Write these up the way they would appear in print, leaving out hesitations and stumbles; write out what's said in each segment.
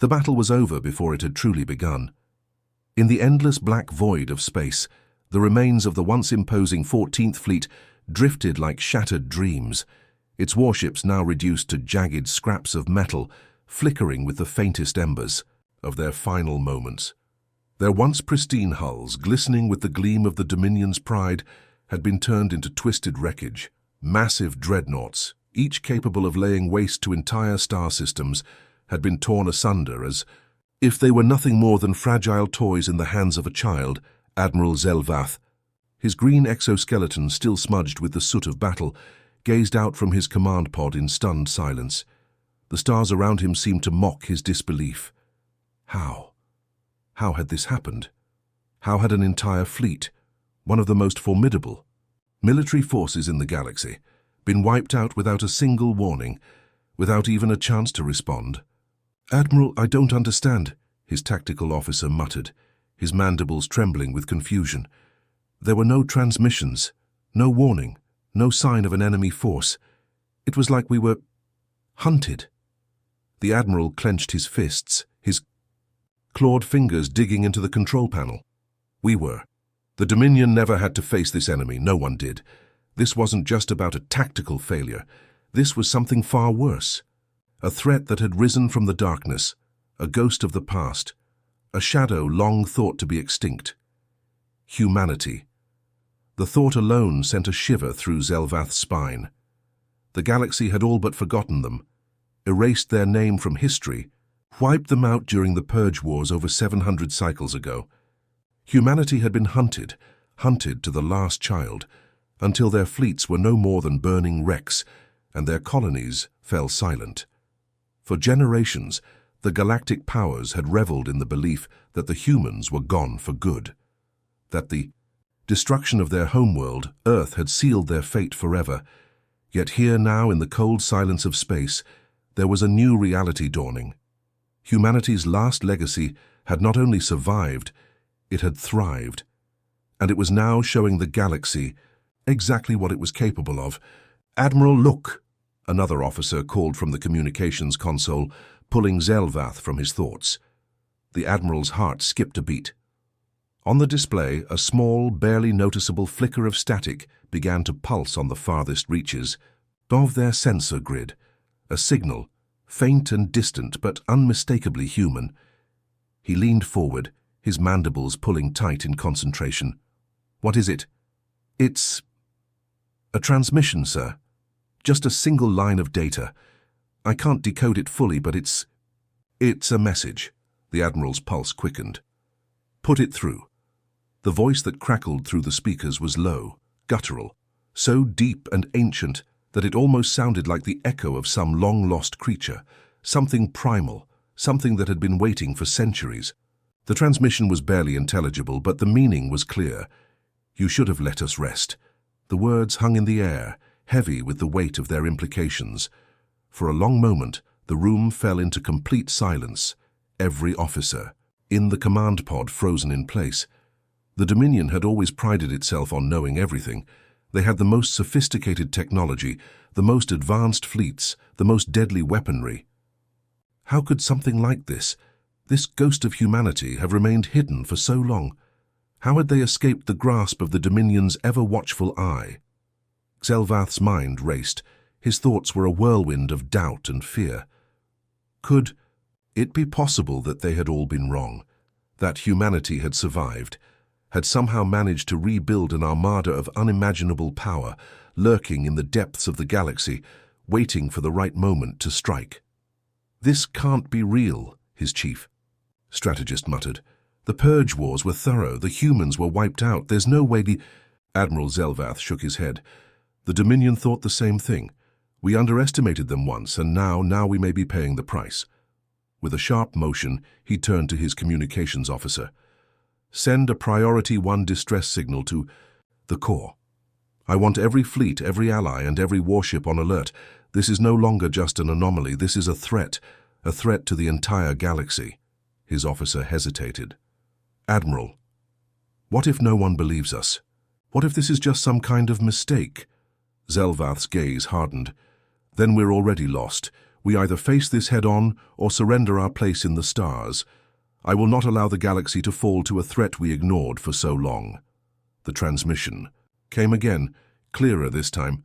The battle was over before it had truly begun. In the endless black void of space, the remains of the once imposing 14th Fleet drifted like shattered dreams, its warships now reduced to jagged scraps of metal, flickering with the faintest embers of their final moments. Their once pristine hulls, glistening with the gleam of the Dominion's pride, had been turned into twisted wreckage. Massive dreadnoughts, each capable of laying waste to entire star systems, had been torn asunder as if they were nothing more than fragile toys in the hands of a child. Admiral Zelvath, his green exoskeleton still smudged with the soot of battle, gazed out from his command pod in stunned silence. The stars around him seemed to mock his disbelief. How? How had this happened? How had an entire fleet, one of the most formidable military forces in the galaxy, been wiped out without a single warning, without even a chance to respond? "Admiral, I don't understand," his tactical officer muttered, his mandibles trembling with confusion. There were no transmissions, no warning, no sign of an enemy force. It was like we were hunted. The Admiral clenched his fists, his clawed fingers digging into the control panel. We were. The Dominion never had to face this enemy, no one did. This wasn't just about a tactical failure. This was something far worse. A threat that had risen from the darkness, a ghost of the past, a shadow long thought to be extinct. Humanity. The thought alone sent a shiver through Zelvath's spine. The galaxy had all but forgotten them, erased their name from history, wiped them out during the Purge Wars over 700 cycles ago. Humanity had been hunted to the last child, until their fleets were no more than burning wrecks, and their colonies fell silent. For generations, the galactic powers had reveled in the belief that the humans were gone for good, that the destruction of their homeworld, Earth, had sealed their fate forever. Yet here now, in the cold silence of space, there was a new reality dawning. Humanity's last legacy had not only survived, it had thrived, and it was now showing the galaxy exactly what it was capable of. "Admiral, look!" Another officer called from the communications console, pulling Zelvath from his thoughts. The Admiral's heart skipped a beat. On the display, a small, barely noticeable flicker of static began to pulse on the farthest reaches of their sensor grid, a signal, faint and distant but unmistakably human. He leaned forward, his mandibles pulling tight in concentration. "What is it?" "It's a transmission, sir. Just a single line of data. I can't decode it fully, but it's a message." The Admiral's pulse quickened. "Put it through." The voice that crackled through the speakers was low, guttural, so deep and ancient that it almost sounded like the echo of some long-lost creature, something primal, something that had been waiting for centuries. The transmission was barely intelligible, but the meaning was clear. "You should have let us rest." The words hung in the air, heavy with the weight of their implications. For a long moment, the room fell into complete silence, every officer in the command pod frozen in place. The Dominion had always prided itself on knowing everything. They had the most sophisticated technology, the most advanced fleets, the most deadly weaponry. How could something like this ghost of humanity, have remained hidden for so long? How had they escaped the grasp of the Dominion's ever-watchful eye? Zelvath's mind raced. His thoughts were a whirlwind of doubt and fear. Could it be possible that they had all been wrong, that humanity had survived, had somehow managed to rebuild an armada of unimaginable power, lurking in the depths of the galaxy, waiting for the right moment to strike? "This can't be real," his chief strategist muttered. "The Purge Wars were thorough, the humans were wiped out, there's no way the—" Admiral Zelvath shook his head. "The Dominion thought the same thing. We underestimated them once, and now we may be paying the price." With a sharp motion, he turned to his communications officer. "Send a Priority 1 distress signal to the core. I want every fleet, every ally, and every warship on alert. This is no longer just an anomaly, this is a threat to the entire galaxy." His officer hesitated. "Admiral, what if no one believes us? What if this is just some kind of mistake?" Zelvath's gaze hardened. "Then we're already lost. We either face this head-on or surrender our place in the stars. I will not allow the galaxy to fall to a threat we ignored for so long." The transmission came again, clearer this time,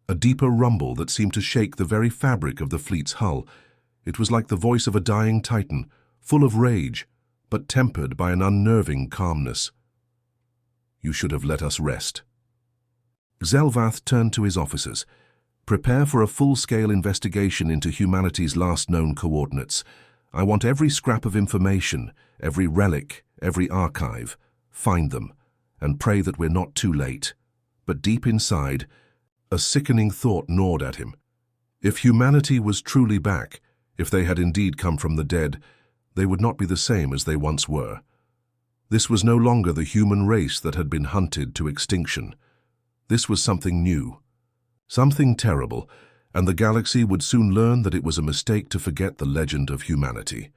a deeper rumble that seemed to shake the very fabric of the fleet's hull. It was like the voice of a dying titan, full of rage, but tempered by an unnerving calmness. "You should have let us rest." Zelvath turned to his officers. "Prepare for a full-scale investigation into humanity's last known coordinates. I want every scrap of information, every relic, every archive. Find them, and pray that we're not too late." But deep inside, a sickening thought gnawed at him. If humanity was truly back, if they had indeed come from the dead, they would not be the same as they once were. This was no longer the human race that had been hunted to extinction. This was something new, something terrible, and the galaxy would soon learn that it was a mistake to forget the legend of humanity.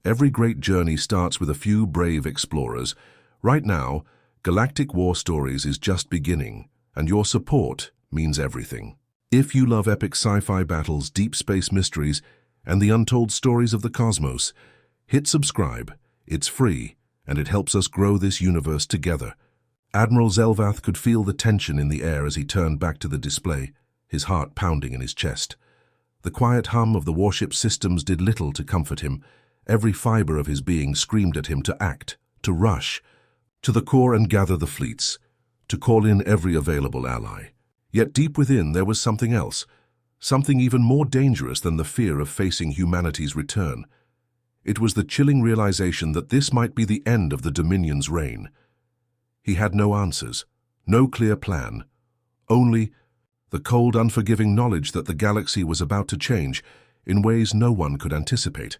Every great journey starts with a few brave explorers. Right now, Galactic War Stories is just beginning, and your support means everything. If you love epic sci-fi battles, deep space mysteries, and the untold stories of the cosmos, hit subscribe. It's free, and it helps us grow this universe together. Admiral Zelvath could feel the tension in the air as he turned back to the display, his heart pounding in his chest. The quiet hum of the warship systems did little to comfort him. Every fiber of his being screamed at him to act, to rush, to the core and gather the fleets, to call in every available ally. Yet deep within there was something else, something even more dangerous than the fear of facing humanity's return. It was the chilling realization that this might be the end of the Dominion's reign. He had no answers, no clear plan, only the cold, unforgiving knowledge that the galaxy was about to change in ways no one could anticipate.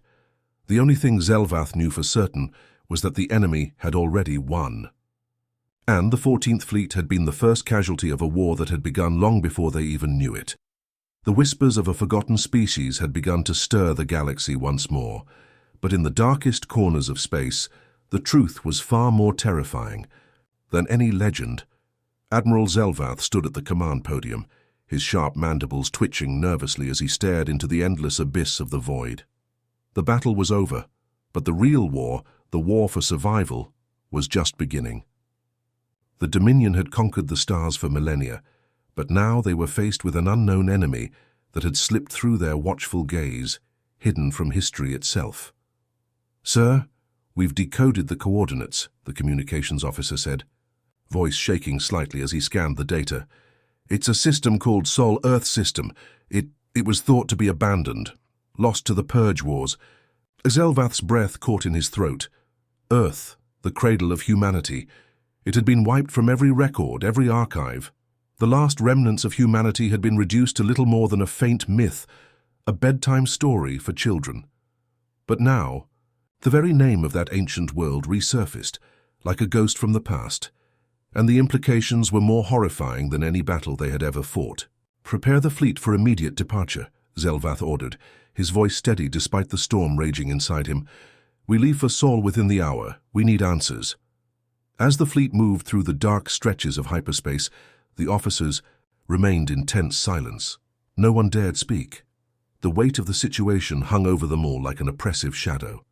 The only thing Zelvath knew for certain was that the enemy had already won. And the 14th Fleet had been the first casualty of a war that had begun long before they even knew it. The whispers of a forgotten species had begun to stir the galaxy once more. But in the darkest corners of space, the truth was far more terrifying than any legend. Admiral Zelvath stood at the command podium, his sharp mandibles twitching nervously as he stared into the endless abyss of the void. The battle was over, but the real war, the war for survival, was just beginning. The Dominion had conquered the stars for millennia, but now they were faced with an unknown enemy that had slipped through their watchful gaze, hidden from history itself. "Sir, we've decoded the coordinates," the communications officer said, voice shaking slightly as he scanned the data. "It's a system called Sol Earth System. It was thought to be abandoned, lost to the Purge Wars." Zelvath's breath caught in his throat. Earth, the cradle of humanity. It had been wiped from every record, every archive. The last remnants of humanity had been reduced to little more than a faint myth, a bedtime story for children. But now, the very name of that ancient world resurfaced, like a ghost from the past, and the implications were more horrifying than any battle they had ever fought. "Prepare the fleet for immediate departure," Zelvath ordered, his voice steady despite the storm raging inside him. "We leave for Sol within the hour. We need answers." As the fleet moved through the dark stretches of hyperspace, the officers remained in tense silence. No one dared speak. The weight of the situation hung over them all like an oppressive shadow.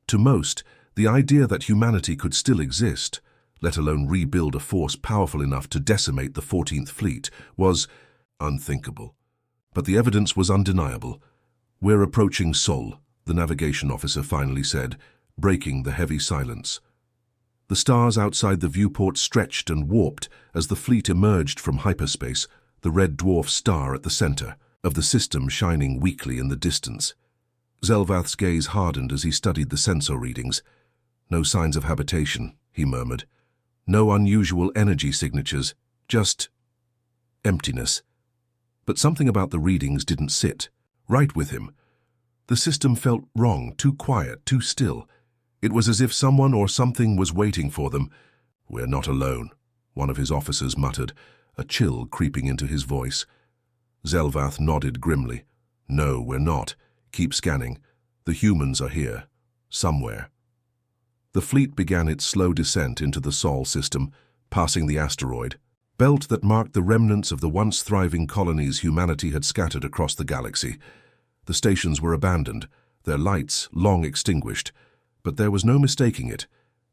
To most, the idea that humanity could still exist, let alone rebuild a force powerful enough to decimate the 14th Fleet, was unthinkable. But the evidence was undeniable. "We're approaching Sol," the navigation officer finally said, breaking the heavy silence. The stars outside the viewport stretched and warped as the fleet emerged from hyperspace, the red dwarf star at the center of the system shining weakly in the distance. Zelvath's gaze hardened as he studied the sensor readings. "No signs of habitation," he murmured. "No unusual energy signatures, just emptiness." But something about the readings didn't sit right with him. The system felt wrong, too quiet, too still. It was as if someone or something was waiting for them. "We're not alone," one of his officers muttered, a chill creeping into his voice. Zelvath nodded grimly. "No, we're not. Keep scanning. The humans are here. Somewhere." The fleet began its slow descent into the Sol system, passing the asteroid belt that marked the remnants of the once thriving colonies humanity had scattered across the galaxy. The stations were abandoned, their lights long extinguished, but there was no mistaking it.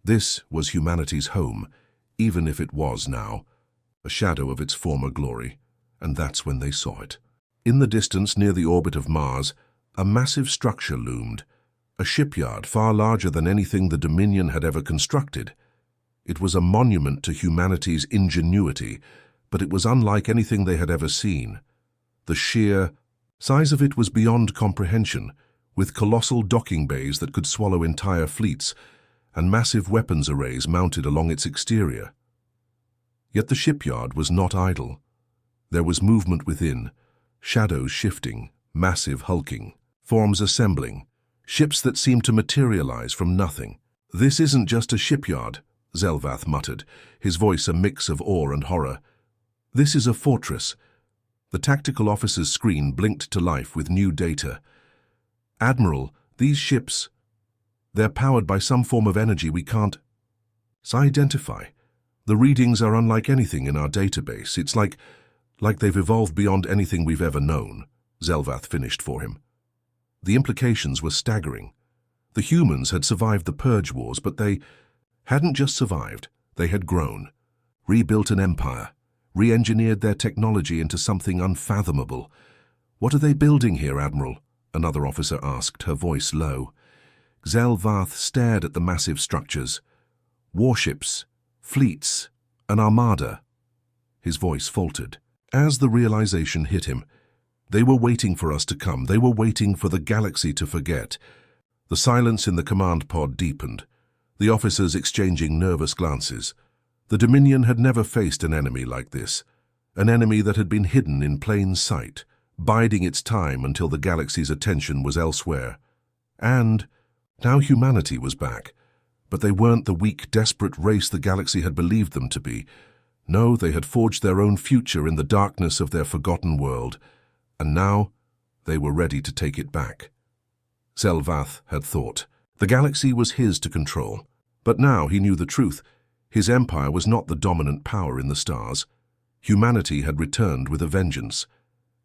This was humanity's home, even if it was now a shadow of its former glory, and that's when they saw it. In the distance, near the orbit of Mars, a massive structure loomed, a shipyard far larger than anything the Dominion had ever constructed. It was a monument to humanity's ingenuity, but it was unlike anything they had ever seen. The sheer size of it was beyond comprehension, with colossal docking bays that could swallow entire fleets and massive weapons arrays mounted along its exterior. Yet the shipyard was not idle. There was movement within, shadows shifting, massive hulking, forms assembling, ships that seemed to materialize from nothing. "This isn't just a shipyard," Zelvath muttered, his voice a mix of awe and horror. "This is a fortress." The tactical officer's screen blinked to life with new data. "Admiral, these ships, they're powered by some form of energy we can't identify. The readings are unlike anything in our database. It's like they've evolved beyond anything we've ever known," Zelvath finished for him. The implications were staggering. The humans had survived the Purge Wars, but they hadn't just survived, they had grown, rebuilt an empire, re-engineered their technology into something unfathomable. "What are they building here, Admiral?" another officer asked, her voice low. Zelvath stared at the massive structures. "Warships, fleets, an armada." His voice faltered. As the realization hit him, they were waiting for us to come. They were waiting for the galaxy to forget. The silence in the command pod deepened, the officers exchanging nervous glances. The Dominion had never faced an enemy like this, an enemy that had been hidden in plain sight, biding its time until the galaxy's attention was elsewhere. And now humanity was back. But they weren't the weak, desperate race the galaxy had believed them to be. No, they had forged their own future in the darkness of their forgotten world, and now they were ready to take it back. Zelvath had thought. The galaxy was his to control, but now he knew the truth. His empire was not the dominant power in the stars. Humanity had returned with a vengeance,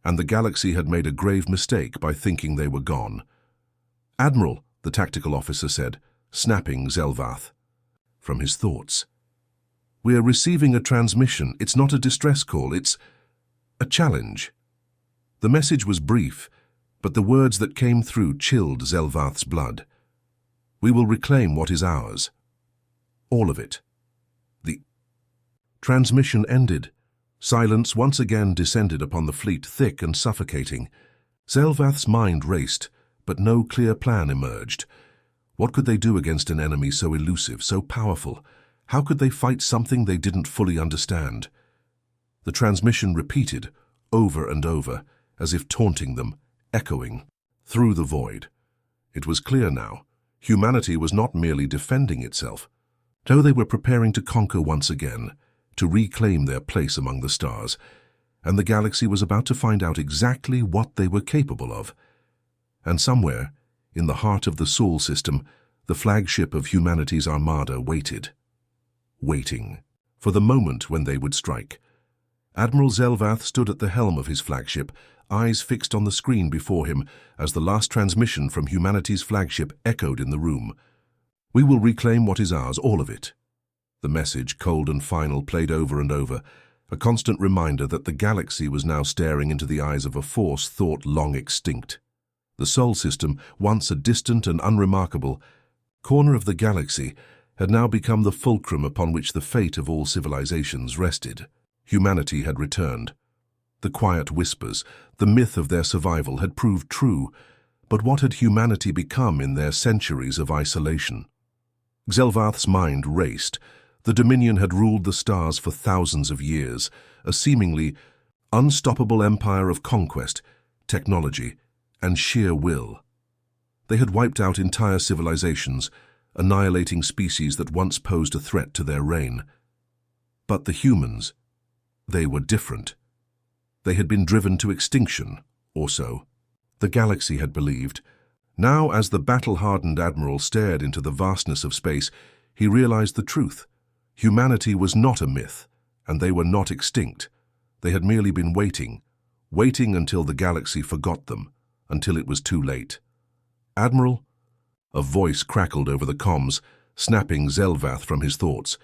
and the galaxy had made a grave mistake by thinking they were gone. "Admiral," the tactical officer said, snapping Zelvath from his thoughts. "We're receiving a transmission. It's not a distress call, it's a challenge." The message was brief, but the words that came through chilled Zelvath's blood. "We will reclaim what is ours. All of it." The transmission ended. Silence once again descended upon the fleet, thick and suffocating. Zelvath's mind raced, but no clear plan emerged. What could they do against an enemy so elusive, so powerful? How could they fight something they didn't fully understand? The transmission repeated, over and over, as if taunting them, echoing through the void. It was clear now. Humanity was not merely defending itself. No, they were preparing to conquer once again, to reclaim their place among the stars, and the galaxy was about to find out exactly what they were capable of. And somewhere, in the heart of the Sol system, the flagship of humanity's Armada waited. Waiting for the moment when they would strike. Admiral Zelvath stood at the helm of his flagship, eyes fixed on the screen before him as the last transmission from humanity's flagship echoed in the room. "We will reclaim what is ours, all of it." The message, cold and final, played over and over, a constant reminder that the galaxy was now staring into the eyes of a force thought long extinct. The Sol system, once a distant and unremarkable corner of the galaxy, had now become the fulcrum upon which the fate of all civilizations rested. Humanity had returned. The quiet whispers, the myth of their survival had proved true, but what had humanity become in their centuries of isolation? Zelvath's mind raced. The Dominion had ruled the stars for thousands of years, a seemingly unstoppable empire of conquest, technology, and sheer will. They had wiped out entire civilizations, annihilating species that once posed a threat to their reign. But the humans, they were different. They had been driven to extinction, or so the galaxy had believed. Now, as the battle-hardened admiral stared into the vastness of space, he realized the truth. Humanity was not a myth, and they were not extinct. They had merely been waiting until the galaxy forgot them, until it was too late. "Admiral?" A voice crackled over the comms, snapping Zelvath from his thoughts.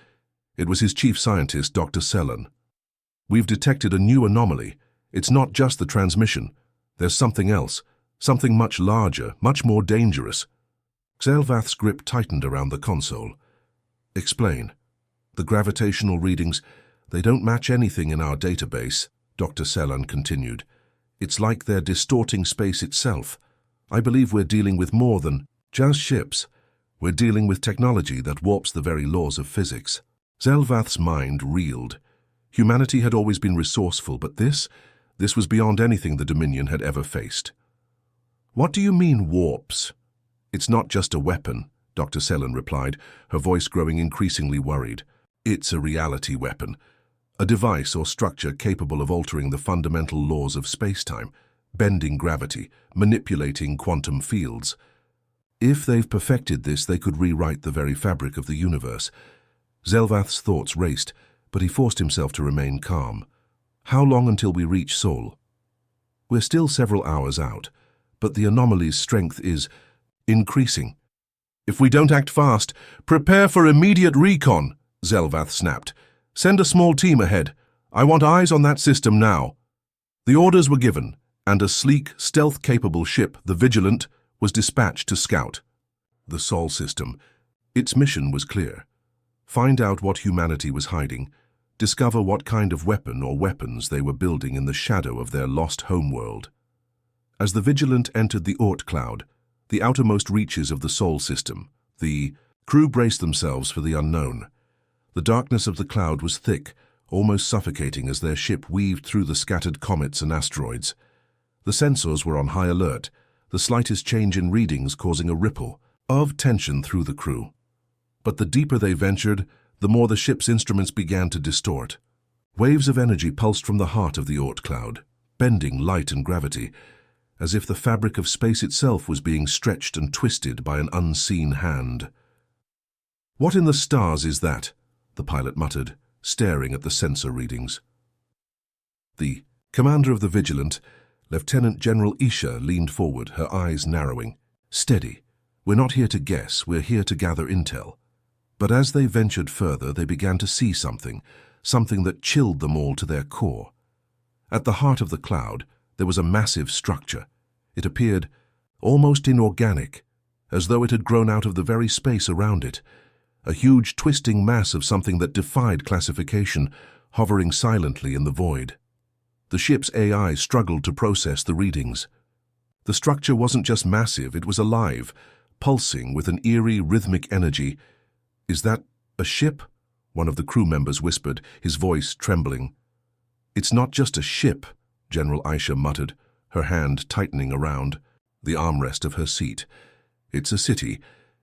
It was his chief scientist, Dr. Sellan. "We've detected a new anomaly. It's not just the transmission. There's something else, something much larger, much more dangerous." Zelvath's grip tightened around the console. "Explain." "The gravitational readings, they don't match anything in our database," Dr. Sellan continued. "It's like they're distorting space itself. I believe we're dealing with more than just ships. We're dealing with technology that warps the very laws of physics." Zelvath's mind reeled. Humanity had always been resourceful, but this was beyond anything the Dominion had ever faced. "What do you mean, warps?" "It's not just a weapon," Dr. Sellan replied, her voice growing increasingly worried. "It's a reality weapon, a device or structure capable of altering the fundamental laws of space-time, bending gravity, manipulating quantum fields. If they've perfected this, they could rewrite the very fabric of the universe." Zelvath's thoughts raced, but he forced himself to remain calm. "How long until we reach Sol?" "We're still several hours out, but the anomaly's strength is increasing." "If we don't act fast, prepare for immediate recon," Zelvath snapped. "Send a small team ahead. I want eyes on that system now." The orders were given, and a sleek, stealth-capable ship, the Vigilant, was dispatched to scout the Sol system. Its mission was clear: find out what humanity was hiding, discover what kind of weapon or weapons they were building in the shadow of their lost homeworld. As the Vigilant entered the Oort cloud, the outermost reaches of the Sol system, the crew braced themselves for the unknown. The darkness of the cloud was thick, almost suffocating as their ship weaved through the scattered comets and asteroids. The sensors were on high alert, the slightest change in readings causing a ripple of tension through the crew. But the deeper they ventured, the more the ship's instruments began to distort. Waves of energy pulsed from the heart of the Oort cloud, bending light and gravity, as if the fabric of space itself was being stretched and twisted by an unseen hand. "What in the stars is that?" the pilot muttered, staring at the sensor readings. The commander of the Vigilant, Lieutenant General Isha, leaned forward, her eyes narrowing. "Steady. We're not here to guess, we're here to gather intel." But as they ventured further, they began to see something that chilled them all to their core. At the heart of the cloud, there was a massive structure. It appeared almost inorganic, as though it had grown out of the very space around it. A huge twisting mass of something that defied classification, hovering silently in the void. The ship's AI struggled to process the readings. The structure wasn't just massive, it was alive, pulsing with an eerie, rhythmic energy. "Is that a ship?" one of the crew members whispered, his voice trembling. "It's not just a ship," General Isha muttered, her hand tightening around the armrest of her seat. "It's a city."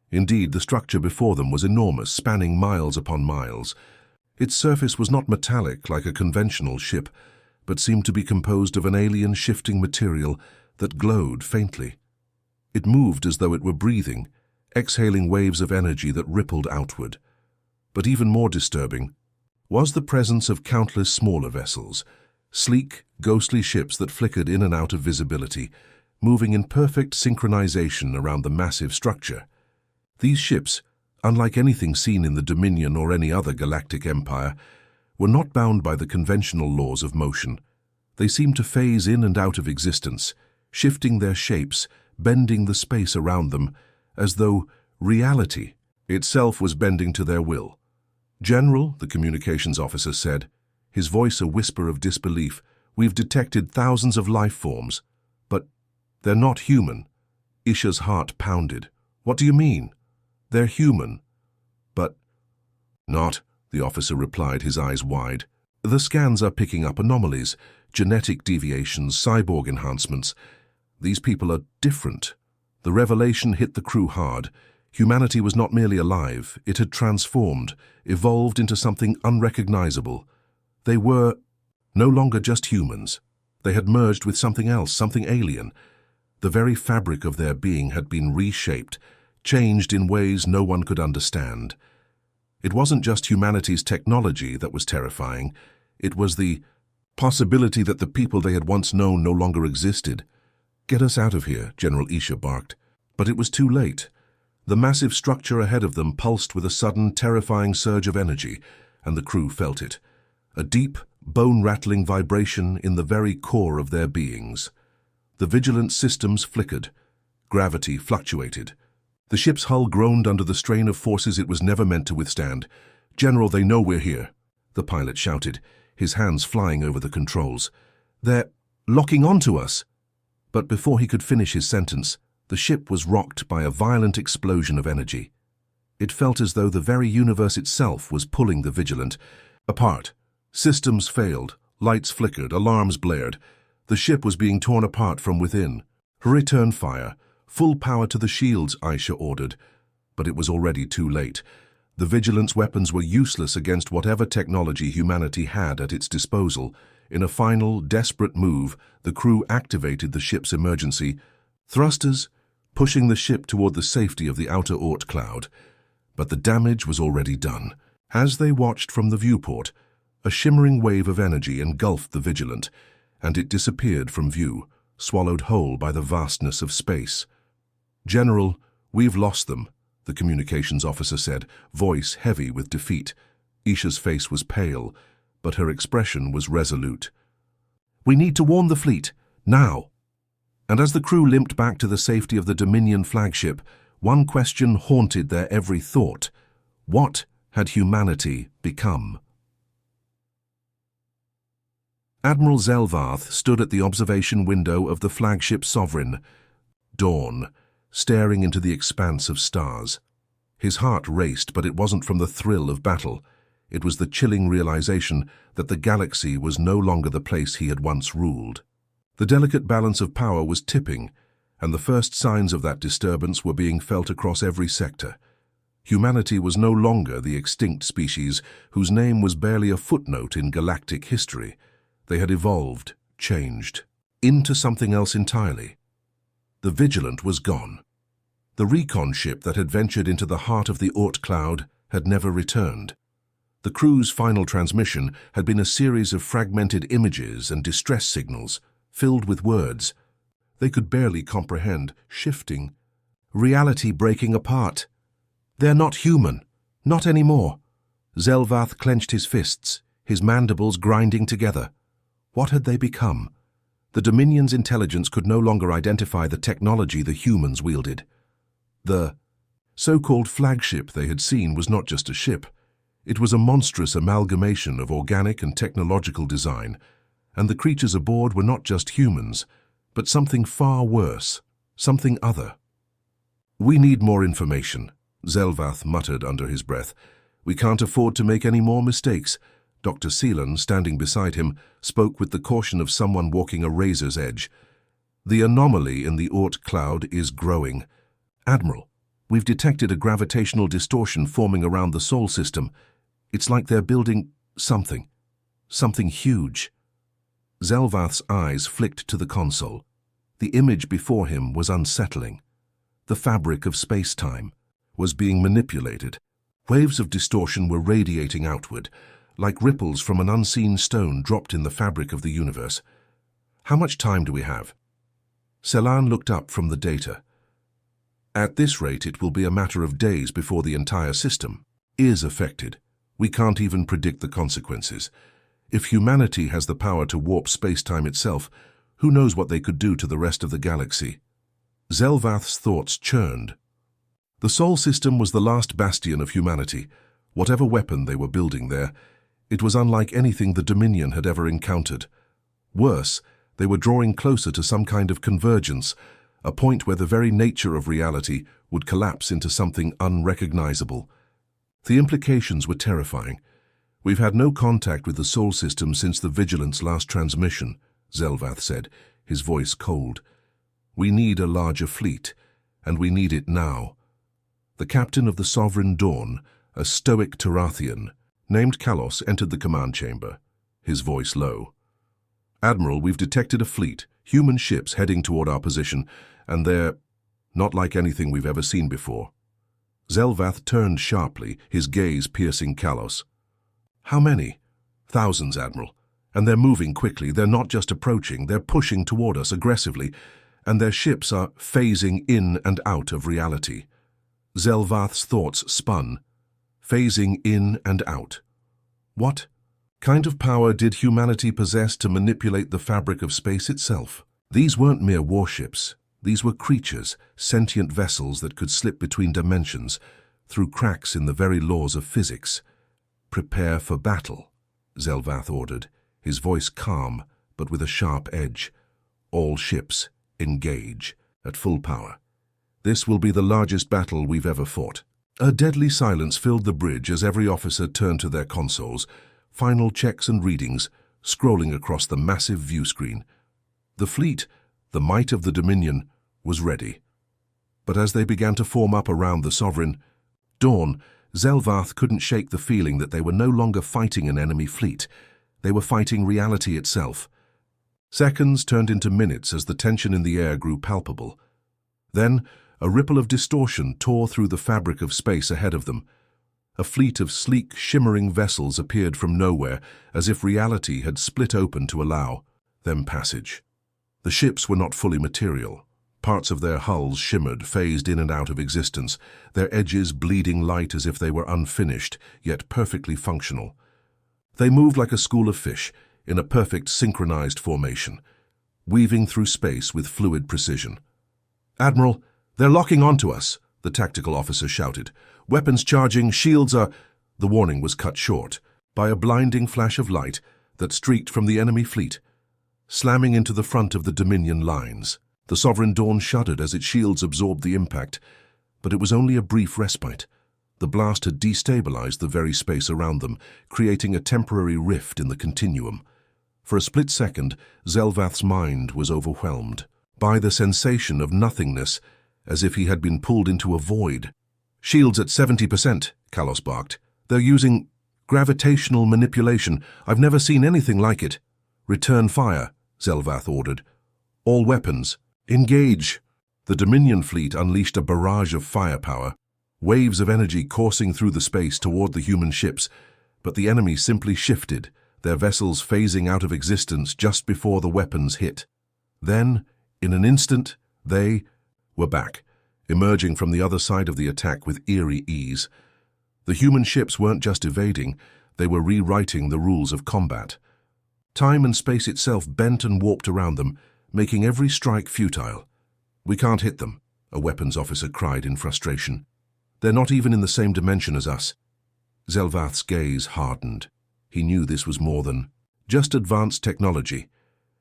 Indeed, the structure before them was enormous, spanning miles upon miles. Its surface was not metallic like a conventional ship, but seemed to be composed of an alien shifting material that glowed faintly. It moved as though it were breathing, exhaling waves of energy that rippled outward. But even more disturbing was the presence of countless smaller vessels, sleek, ghostly ships that flickered in and out of visibility, moving in perfect synchronization around the massive structure. These ships, unlike anything seen in the Dominion or any other galactic empire, were not bound by the conventional laws of motion. They seemed to phase in and out of existence, shifting their shapes, bending the space around them, as though reality itself was bending to their will. "General," the communications officer said, his voice a whisper of disbelief, "we've detected thousands of life forms, but they're not human." Isha's heart pounded. "What do you mean?" "They're human." "But not," the officer replied, his eyes wide. "The scans are picking up anomalies, genetic deviations, cyborg enhancements. These people are different." The revelation hit the crew hard. Humanity was not merely alive, it had transformed, evolved into something unrecognizable. They were no longer just humans. They had merged with something else, something alien. The very fabric of their being had been reshaped, changed in ways no one could understand. It wasn't just humanity's technology that was terrifying. It was the possibility that the people they had once known no longer existed. "Get us out of here," General Isha barked. But it was too late. The massive structure ahead of them pulsed with a sudden, terrifying surge of energy, and the crew felt it. A deep, bone-rattling vibration in the very core of their beings. The Vigilance systems flickered. Gravity fluctuated. The ship's hull groaned under the strain of forces it was never meant to withstand. "General, they know we're here," the pilot shouted, his hands flying over the controls. "They're locking onto us." But before he could finish his sentence, the ship was rocked by a violent explosion of energy. It felt as though the very universe itself was pulling the Vigilant apart. Systems failed, lights flickered, alarms blared. The ship was being torn apart from within. "Return fire. Full power to the shields," Aisha ordered. But it was already too late. The Vigilance weapons were useless against whatever technology humanity had at its disposal. In a final, desperate move, the crew activated the ship's emergency thrusters, pushing the ship toward the safety of the outer Oort cloud. But the damage was already done. As they watched from the viewport, a shimmering wave of energy engulfed the Vigilant, and it disappeared from view, swallowed whole by the vastness of space. "General, we've lost them," the communications officer said, voice heavy with defeat. Isha's face was pale, but her expression was resolute. "We need to warn the fleet, now." And as the crew limped back to the safety of the Dominion flagship, one question haunted their every thought. What had humanity become? Admiral Zelvath stood at the observation window of the flagship Sovereign, Dawn, staring into the expanse of stars. His heart raced, but it wasn't from the thrill of battle. It was the chilling realization that the galaxy was no longer the place he had once ruled. The delicate balance of power was tipping, and the first signs of that disturbance were being felt across every sector. Humanity was no longer the extinct species whose name was barely a footnote in galactic history. They had evolved, changed, into something else entirely. The Vigilant was gone. The recon ship that had ventured into the heart of the Oort cloud had never returned. The crew's final transmission had been a series of fragmented images and distress signals, filled with words they could barely comprehend, shifting. Reality breaking apart. "They're not human. Not anymore." Zelvath clenched his fists, his mandibles grinding together. What had they become? The Dominion's intelligence could no longer identify the technology the humans wielded. The so-called flagship they had seen was not just a ship. It was a monstrous amalgamation of organic and technological design, and the creatures aboard were not just humans, but something far worse, something other. "We need more information," Zelvath muttered under his breath. "We can't afford to make any more mistakes." Dr. Seelan, standing beside him, spoke with the caution of someone walking a razor's edge. "The anomaly in the Oort cloud is growing. Admiral, we've detected a gravitational distortion forming around the Sol system. It's like they're building something huge." Zelvath's eyes flicked to the console. The image before him was unsettling. The fabric of space-time was being manipulated. Waves of distortion were radiating outward, like ripples from an unseen stone dropped in the fabric of the universe. "How much time do we have?" Selan looked up from the data. "At this rate, it will be a matter of days before the entire system is affected. We can't even predict the consequences. If humanity has the power to warp space-time itself, who knows what they could do to the rest of the galaxy?" Zelvath's thoughts churned. The Sol system was the last bastion of humanity. Whatever weapon they were building there, it was unlike anything the Dominion had ever encountered. Worse, they were drawing closer to some kind of convergence, a point where the very nature of reality would collapse into something unrecognizable. The implications were terrifying. "We've had no contact with the Sol system since the Vigilant's last transmission," Zelvath said, his voice cold. "We need a larger fleet, and we need it now." The captain of the Sovereign Dawn, a stoic Tarathian, named Kalos, entered the command chamber, his voice low. "Admiral, we've detected a fleet, human ships heading toward our position, and they're not like anything we've ever seen before." Zelvath turned sharply, his gaze piercing Kalos. "How many?" "Thousands, Admiral. And they're moving quickly. They're not just approaching, they're pushing toward us aggressively. and their ships are phasing in and out of reality. Zelvath's thoughts spun. Phasing in and out. What kind of power did humanity possess to manipulate the fabric of space itself? These weren't mere warships. These were creatures, sentient vessels that could slip between dimensions, through cracks in the very laws of physics. "Prepare for battle," Zelvath ordered, his voice calm, but with a sharp edge. "All ships, engage, at full power. This will be the largest battle we've ever fought." A deadly silence filled the bridge as every officer turned to their consoles, final checks and readings, scrolling across the massive view screen. The fleet, the might of the Dominion, was ready. But as they began to form up around the Sovereign Dawn, Zelvath couldn't shake the feeling that they were no longer fighting an enemy fleet. They were fighting reality itself. Seconds turned into minutes as the tension in the air grew palpable. Then, a ripple of distortion tore through the fabric of space ahead of them. A fleet of sleek, shimmering vessels appeared from nowhere, as if reality had split open to allow them passage. The ships were not fully material. Parts of their hulls shimmered, phased in and out of existence, their edges bleeding light as if they were unfinished, yet perfectly functional. They moved like a school of fish, in a perfect synchronized formation, weaving through space with fluid precision. "Admiral, they're locking onto us," the tactical officer shouted. "Weapons charging, shields are—" The warning was cut short by a blinding flash of light that streaked from the enemy fleet, slamming into the front of the Dominion lines. The Sovereign Dawn shuddered as its shields absorbed the impact, but it was only a brief respite. The blast had destabilized the very space around them, creating a temporary rift in the continuum. For a split second, Zelvath's mind was overwhelmed by the sensation of nothingness, as if he had been pulled into a void. "Shields at 70%, Kalos barked. "They're using gravitational manipulation. I've never seen anything like it." "Return fire," Zelvath ordered. "All weapons, engage." The Dominion fleet unleashed a barrage of firepower, waves of energy coursing through the space toward the human ships, but the enemy simply shifted, their vessels phasing out of existence just before the weapons hit. Then, in an instant, they were back, emerging from the other side of the attack with eerie ease. The human ships weren't just evading, they were rewriting the rules of combat. Time and space itself bent and warped around them, making every strike futile. "We can't hit them," a weapons officer cried in frustration. "They're not even in the same dimension as us." Zelvath's gaze hardened. He knew this was more than just advanced technology.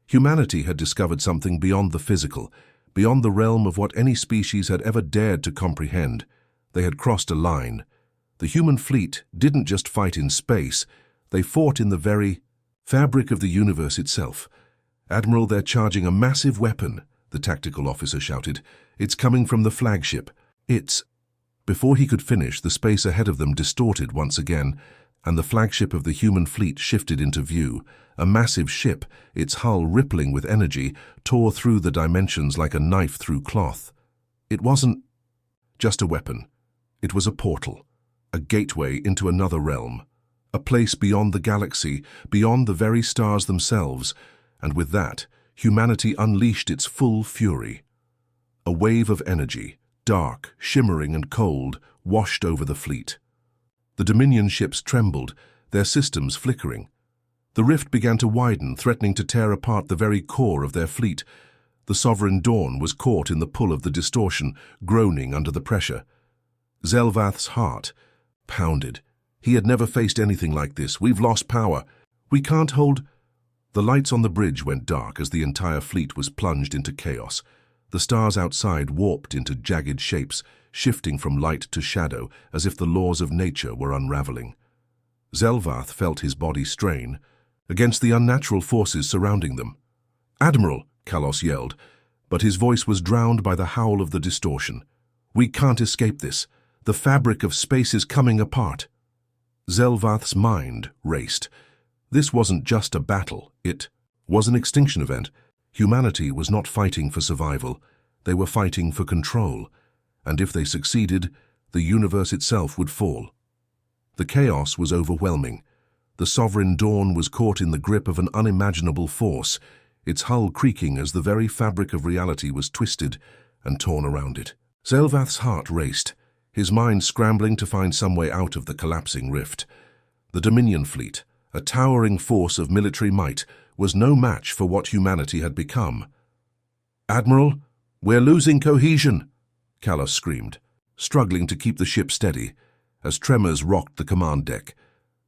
Humanity had discovered something beyond the physical, beyond the realm of what any species had ever dared to comprehend. They had crossed a line. The human fleet didn't just fight in space, they fought in the very fabric of the universe itself. "Admiral, they're charging a massive weapon," the tactical officer shouted. "It's coming from the flagship. It's—" Before he could finish, the space ahead of them distorted once again, and the flagship of the human fleet shifted into view. A massive ship, its hull rippling with energy, tore through the dimensions like a knife through cloth. It wasn't just a weapon. It was a portal, a gateway into another realm, a place beyond the galaxy, beyond the very stars themselves, and with that, humanity unleashed its full fury. A wave of energy, dark, shimmering and cold, washed over the fleet. The Dominion ships trembled, their systems flickering. The rift began to widen, threatening to tear apart the very core of their fleet. The Sovereign Dawn was caught in the pull of the distortion, groaning under the pressure. Zelvath's heart pounded. He had never faced anything like this. "We've lost power. We can't hold—" The lights on the bridge went dark as the entire fleet was plunged into chaos. The stars outside warped into jagged shapes, shifting from light to shadow as if the laws of nature were unraveling. Zelvath felt his body strain against the unnatural forces surrounding them. "Admiral," Kalos yelled, but his voice was drowned by the howl of the distortion. "We can't escape this. The fabric of space is coming apart." Zelvath's mind raced. This wasn't just a battle, it was an extinction event. Humanity was not fighting for survival, they were fighting for control, and if they succeeded, the universe itself would fall. The chaos was overwhelming. The Sovereign Dawn was caught in the grip of an unimaginable force, its hull creaking as the very fabric of reality was twisted and torn around it. Zelvath's heart raced, his mind scrambling to find some way out of the collapsing rift. The Dominion fleet, a towering force of military might, was no match for what humanity had become. "Admiral, we're losing cohesion," Kalos screamed, struggling to keep the ship steady, as tremors rocked the command deck.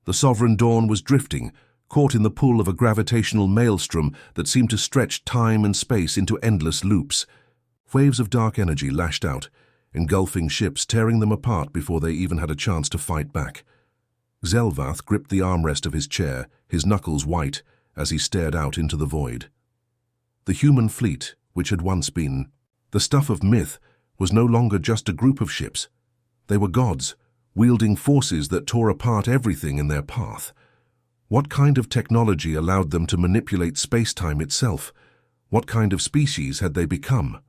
The Sovereign Dawn was drifting, caught in the pull of a gravitational maelstrom that seemed to stretch time and space into endless loops. Waves of dark energy lashed out, engulfing ships, tearing them apart before they even had a chance to fight back. Zelvath gripped the armrest of his chair, his knuckles white, as he stared out into the void. The human fleet, which had once been the stuff of myth, was no longer just a group of ships. They were gods, wielding forces that tore apart everything in their path. What kind of technology allowed them to manipulate space-time itself? What kind of species had they become?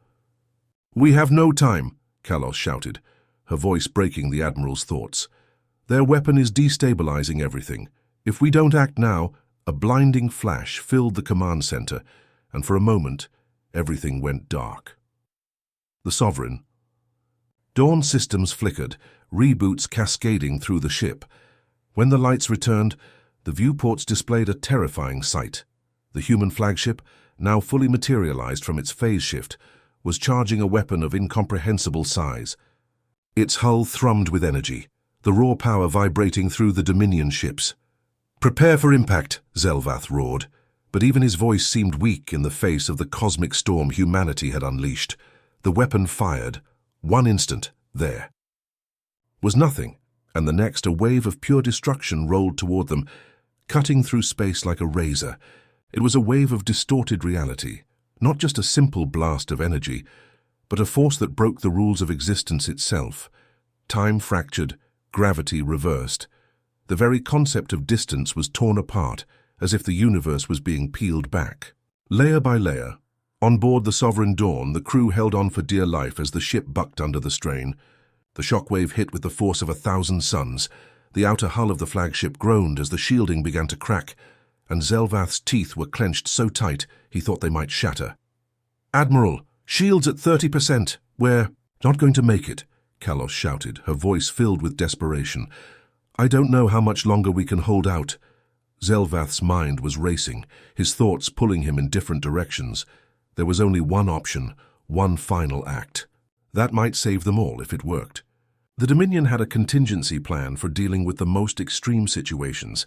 "We have no time," Kalos shouted, her voice breaking the Admiral's thoughts. "Their weapon is destabilizing everything. If we don't act now..." A blinding flash filled the command center, and for a moment, everything went dark. The Sovereign. Dawn systems flickered, reboots cascading through the ship. When the lights returned, the viewports displayed a terrifying sight. The human flagship, now fully materialized from its phase shift, was charging a weapon of incomprehensible size. Its hull thrummed with energy, the raw power vibrating through the Dominion ships. "Prepare for impact," Zelvath roared, but even his voice seemed weak in the face of the cosmic storm humanity had unleashed. The weapon fired. One instant, there was nothing, and the next a wave of pure destruction rolled toward them, cutting through space like a razor. It was a wave of distorted reality, not just a simple blast of energy, but a force that broke the rules of existence itself. Time fractured, gravity reversed. The very concept of distance was torn apart, as if the universe was being peeled back. Layer by layer, on board the Sovereign Dawn, the crew held on for dear life as the ship bucked under the strain. The shockwave hit with the force of 1,000 suns. The outer hull of the flagship groaned as the shielding began to crack, and Zelvath's teeth were clenched so tight he thought they might shatter. "Admiral, shields at 30%. We're not going to make it," Kalos shouted, her voice filled with desperation. "I don't know how much longer we can hold out." Zelvath's mind was racing, his thoughts pulling him in different directions. There was only one option, one final act. That might save them all if it worked. The Dominion had a contingency plan for dealing with the most extreme situations,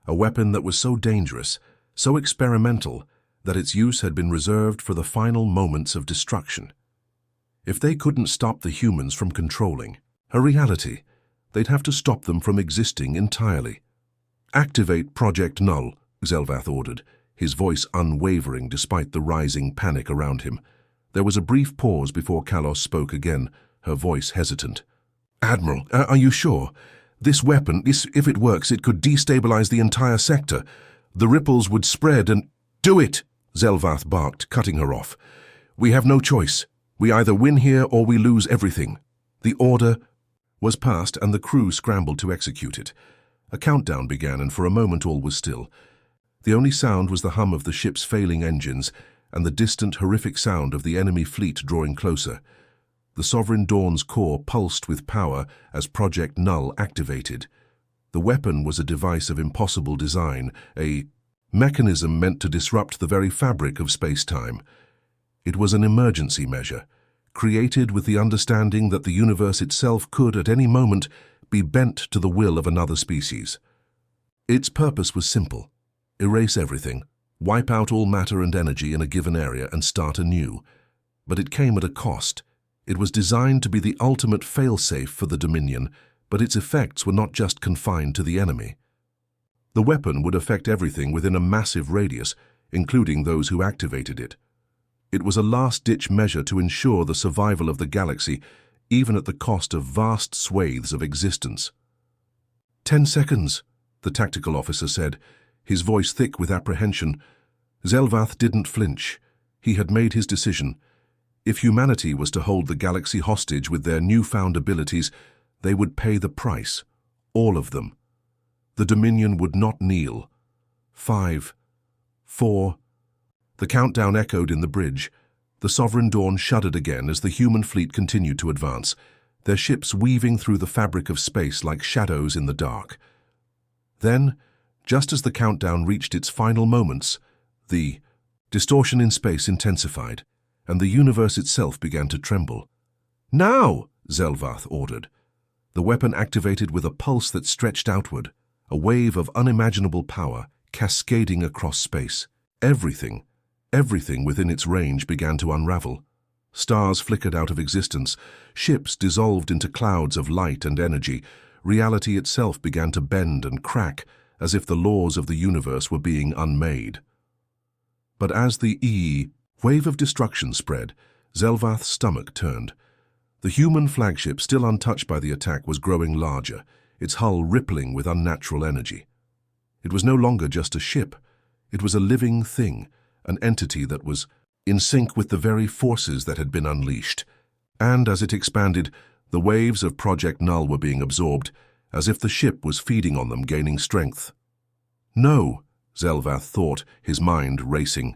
a weapon that was so dangerous, so experimental, that its use had been reserved for the final moments of destruction. If they couldn't stop the humans from controlling a reality, they'd have to stop them from existing entirely. "Activate Project Null," Zelvath ordered, his voice unwavering despite the rising panic around him. There was a brief pause before Kalos spoke again, her voice hesitant. "Admiral, are you sure? This weapon, if it works, it could destabilize the entire sector. The ripples would spread and—" "Do it!" Zelvath barked, cutting her off. "We have no choice. We either win here or we lose everything." The order was passed and the crew scrambled to execute it. A countdown began and for a moment all was still. The only sound was the hum of the ship's failing engines and the distant, horrific sound of the enemy fleet drawing closer. The Sovereign Dawn's core pulsed with power as Project Null activated. The weapon was a device of impossible design, a mechanism meant to disrupt the very fabric of space-time. It was an emergency measure, created with the understanding that the universe itself could, at any moment, be bent to the will of another species. Its purpose was simple: erase everything, wipe out all matter and energy in a given area and start anew. But it came at a cost. It was designed to be the ultimate fail-safe for the Dominion, but its effects were not just confined to the enemy. The weapon would affect everything within a massive radius, including those who activated it. It was a last-ditch measure to ensure the survival of the galaxy, even at the cost of vast swathes of existence. 10 seconds, the tactical officer said, his voice thick with apprehension. Zelvath didn't flinch. He had made his decision. If humanity was to hold the galaxy hostage with their newfound abilities, they would pay the price. All of them. The Dominion would not kneel. 5, 4... The countdown echoed in the bridge. The Sovereign Dawn shuddered again as the human fleet continued to advance, their ships weaving through the fabric of space like shadows in the dark. Then, just as the countdown reached its final moments, the distortion in space intensified, and the universe itself began to tremble. "Now!" Zelvath ordered. The weapon activated with a pulse that stretched outward, a wave of unimaginable power cascading across space. Everything within its range began to unravel. Stars flickered out of existence, ships dissolved into clouds of light and energy, reality itself began to bend and crack as if the laws of the universe were being unmade. But as the wave of destruction spread, Zelvath's stomach turned. The human flagship, still untouched by the attack, was growing larger, its hull rippling with unnatural energy. It was no longer just a ship. It was a living thing, an entity that was in sync with the very forces that had been unleashed. And as it expanded, the waves of Project Null were being absorbed, as if the ship was feeding on them, gaining strength. No, Zelvath thought, his mind racing.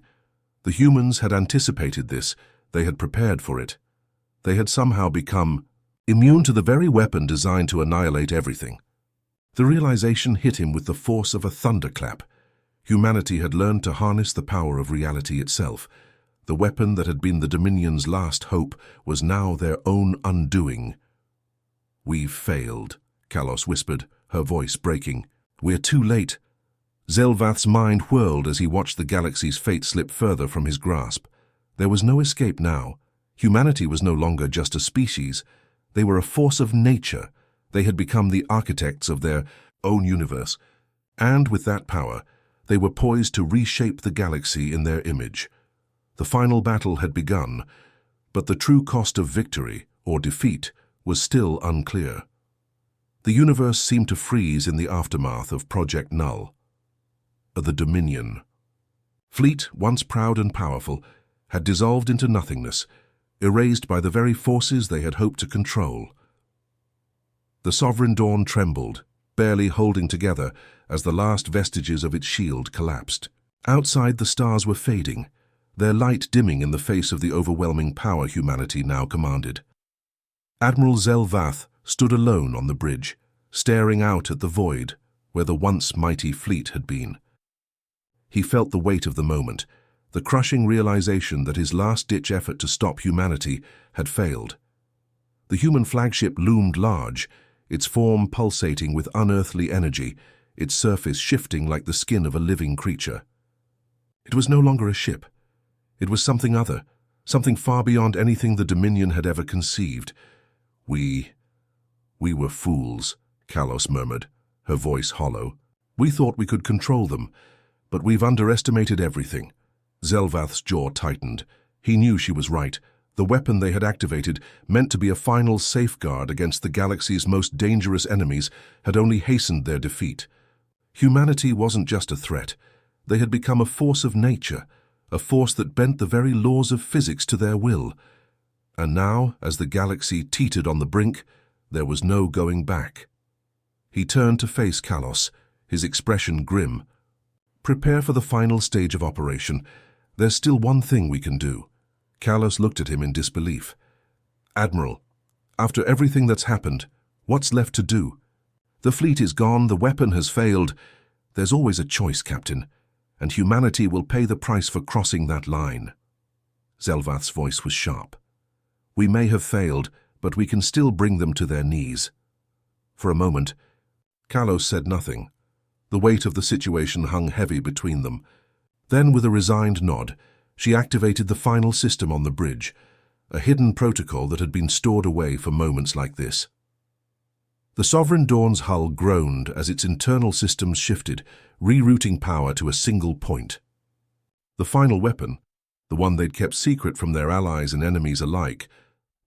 The humans had anticipated this. They had prepared for it. They had somehow become immune to the very weapon designed to annihilate everything. The realization hit him with the force of a thunderclap. Humanity had learned to harness the power of reality itself. The weapon that had been the Dominion's last hope was now their own undoing. "We've failed," Kalos whispered, her voice breaking. "We're too late." Zelvath's mind whirled as he watched the galaxy's fate slip further from his grasp. There was no escape now. Humanity was no longer just a species. They were a force of nature. They had become the architects of their own universe. And with that power, they were poised to reshape the galaxy in their image. The final battle had begun, but the true cost of victory or defeat was still unclear. The universe seemed to freeze in the aftermath of Project Null. The Dominion. Fleet, once proud and powerful, had dissolved into nothingness, erased by the very forces they had hoped to control. The Sovereign Dawn trembled, barely holding together as the last vestiges of its shield collapsed. Outside, the stars were fading, their light dimming in the face of the overwhelming power humanity now commanded. Admiral Zelvath stood alone on the bridge, staring out at the void where the once mighty fleet had been. He felt the weight of the moment, the crushing realization that his last-ditch effort to stop humanity had failed. The human flagship loomed large, its form pulsating with unearthly energy, its surface shifting like the skin of a living creature. It was no longer a ship. It was something other, something far beyond anything the Dominion had ever conceived. We were fools," Kalos murmured, her voice hollow. "We thought we could control them, but we've underestimated everything." Zelvath's jaw tightened. He knew she was right. The weapon they had activated, meant to be a final safeguard against the galaxy's most dangerous enemies, had only hastened their defeat. Humanity wasn't just a threat. They had become a force of nature, a force that bent the very laws of physics to their will. And now, as the galaxy teetered on the brink, there was no going back. He turned to face Kalos, his expression grim. "Prepare for the final stage of operation. There's still one thing we can do." Kalos looked at him in disbelief. "Admiral, after everything that's happened, what's left to do? The fleet is gone, the weapon has failed. There's always a choice, Captain, and humanity will pay the price for crossing that line." Zelvath's voice was sharp. "We may have failed, but we can still bring them to their knees." For a moment, Kalos said nothing. The weight of the situation hung heavy between them. Then, with a resigned nod, she activated the final system on the bridge, a hidden protocol that had been stored away for moments like this. The Sovereign Dawn's hull groaned as its internal systems shifted, rerouting power to a single point. The final weapon, the one they'd kept secret from their allies and enemies alike,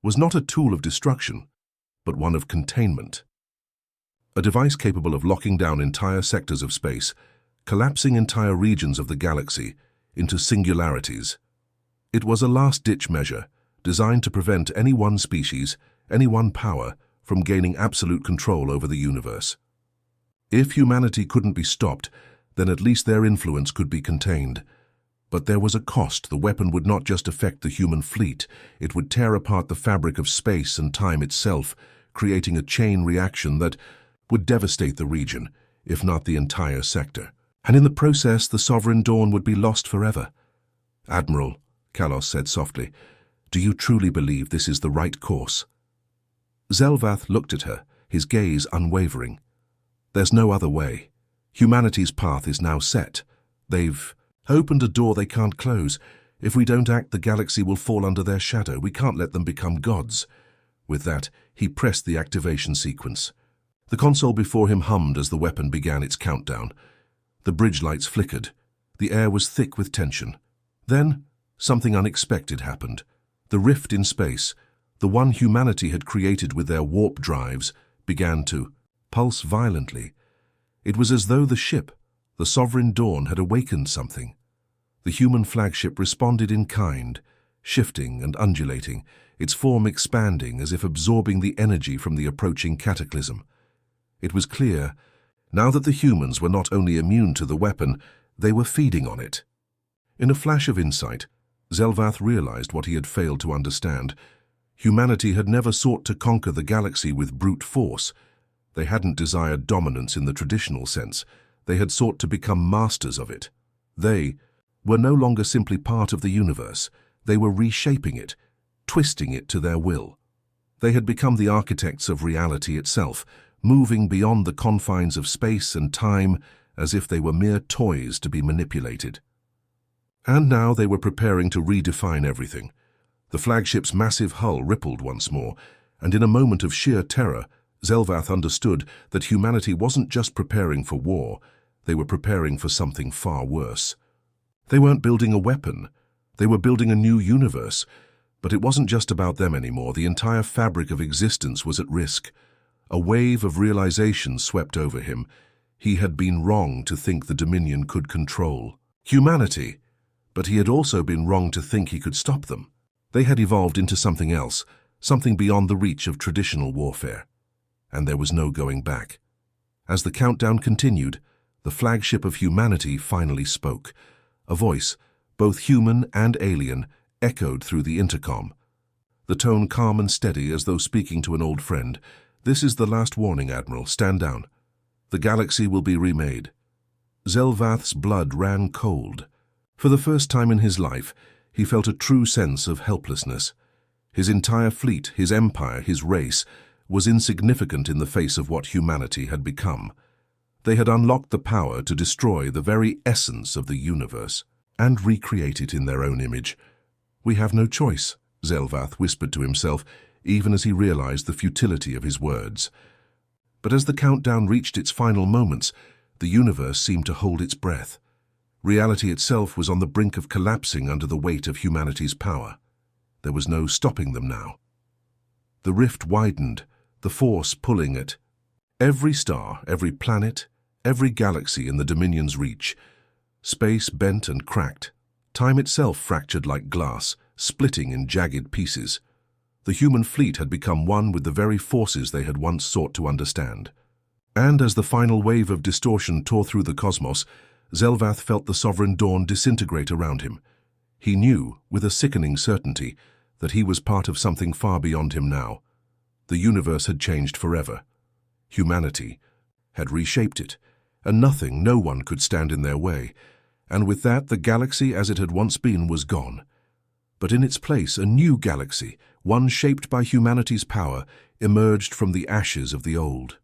was not a tool of destruction, but one of containment. A device capable of locking down entire sectors of space, collapsing entire regions of the galaxy into singularities. It was a last-ditch measure, designed to prevent any one species, any one power, from gaining absolute control over the universe. If humanity couldn't be stopped, then at least their influence could be contained. But there was a cost. The weapon would not just affect the human fleet, it would tear apart the fabric of space and time itself, creating a chain reaction that would devastate the region, if not the entire sector. And in the process, the Sovereign Dawn would be lost forever. "Admiral," Kalos said softly, "do you truly believe this is the right course?" Zelvath looked at her, his gaze unwavering. "There's no other way. Humanity's path is now set. They've opened a door they can't close. If we don't act, the galaxy will fall under their shadow. We can't let them become gods." With that, he pressed the activation sequence. The console before him hummed as the weapon began its countdown. The bridge lights flickered. The air was thick with tension. Then, something unexpected happened. The rift in space, the one humanity had created with their warp drives, began to pulse violently. It was as though the ship, the Sovereign Dawn, had awakened something. The human flagship responded in kind, shifting and undulating, its form expanding as if absorbing the energy from the approaching cataclysm. It was clear, now that the humans were not only immune to the weapon, they were feeding on it. In a flash of insight, Zelvath realized what he had failed to understand. Humanity had never sought to conquer the galaxy with brute force. They hadn't desired dominance in the traditional sense. They had sought to become masters of it. They were no longer simply part of the universe. They were reshaping it, twisting it to their will. They had become the architects of reality itself, moving beyond the confines of space and time as if they were mere toys to be manipulated. And now they were preparing to redefine everything. The flagship's massive hull rippled once more, and in a moment of sheer terror, Zelvath understood that humanity wasn't just preparing for war, they were preparing for something far worse. They weren't building a weapon, they were building a new universe, but it wasn't just about them anymore. The entire fabric of existence was at risk. A wave of realization swept over him. He had been wrong to think the Dominion could control humanity, but he had also been wrong to think he could stop them. They had evolved into something else, something beyond the reach of traditional warfare. And there was no going back. As the countdown continued, the flagship of humanity finally spoke. A voice, both human and alien, echoed through the intercom. The tone calm and steady as though speaking to an old friend. "This is the last warning, Admiral. Stand down. The galaxy will be remade." Zelvath's blood ran cold. For the first time in his life, he felt a true sense of helplessness. His entire fleet, his empire, his race, was insignificant in the face of what humanity had become. They had unlocked the power to destroy the very essence of the universe and recreate it in their own image. "We have no choice," Zelvath whispered to himself, even as he realized the futility of his words. But as the countdown reached its final moments, the universe seemed to hold its breath. Reality itself was on the brink of collapsing under the weight of humanity's power. There was no stopping them now. The rift widened, the force pulling at every star, every planet, every galaxy in the Dominion's reach. Space bent and cracked. Time itself fractured like glass, splitting in jagged pieces. The human fleet had become one with the very forces they had once sought to understand. And as the final wave of distortion tore through the cosmos, Zelvath felt the Sovereign Dawn disintegrate around him. He knew, with a sickening certainty, that he was part of something far beyond him now. The universe had changed forever. Humanity had reshaped it, and nothing, no one could stand in their way. And with that, the galaxy as it had once been was gone. But in its place, a new galaxy, one shaped by humanity's power, emerged from the ashes of the old.